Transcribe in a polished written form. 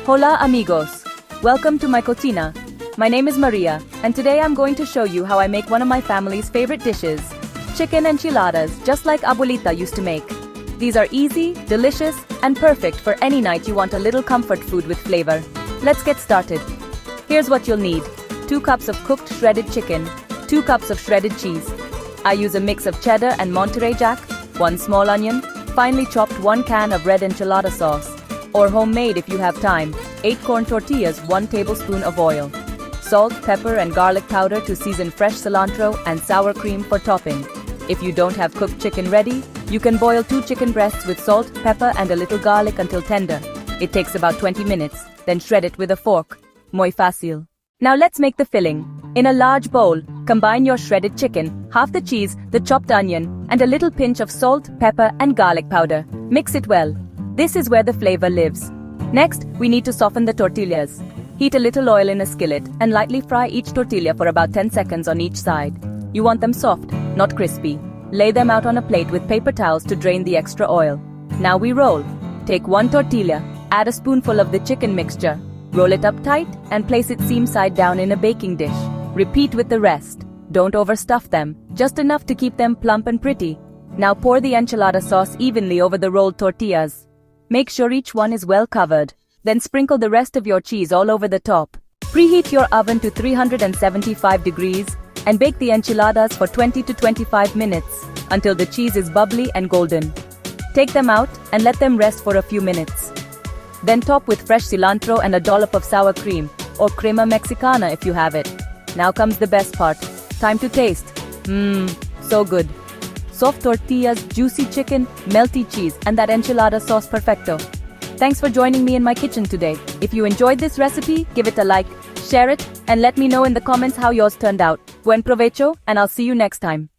Hola amigos! Welcome to my cocina. My name is Maria, and today I'm going to show you how I make one of my family's favorite dishes, chicken enchiladas, just like abuelita used to make. These are easy, delicious, and perfect for any night you want a little comfort food with flavor. Let's get started. Here's what you'll need. 2 cups of cooked shredded chicken, 2 cups of shredded cheese. I use a mix of cheddar and Monterey Jack, 1 small onion, finely chopped 1 can of red enchilada sauce, or homemade if you have time, 8 corn tortillas, 1 tablespoon of oil, salt, pepper and garlic powder to season fresh cilantro, and sour cream for topping. If you don't have cooked chicken ready, you can boil 2 chicken breasts with salt, pepper and a little garlic until tender. It takes about 20 minutes, then shred it with a fork. Muy fácil. Now let's make the filling. In a large bowl, combine your shredded chicken, half the cheese, the chopped onion, and a little pinch of salt, pepper and garlic powder. Mix it well. This is where the flavor lives. Next, we need to soften the tortillas. Heat a little oil in a skillet and lightly fry each tortilla for about 10 seconds on each side. You want them soft, not crispy. Lay them out on a plate with paper towels to drain the extra oil. Now we roll. Take 1 tortilla, add a spoonful of the chicken mixture, roll it up tight, and place it seam side down in a baking dish. Repeat with the rest. Don't overstuff them, just enough to keep them plump and pretty. Now pour the enchilada sauce evenly over the rolled tortillas. Make sure each one is well covered. Then sprinkle the rest of your cheese all over the top. Preheat your oven to 375 degrees and bake the enchiladas for 20 to 25 minutes until the cheese is bubbly and golden. Take them out and let them rest for a few minutes. Then top with fresh cilantro and a dollop of sour cream, or crema mexicana if you have it. Now comes the best part. Time to taste. So good. Soft tortillas, juicy chicken, melty cheese, and that enchilada sauce perfecto. Thanks for joining me in my kitchen today. If you enjoyed this recipe, give it a like, share it, and let me know in the comments how yours turned out. Buen provecho, and I'll see you next time.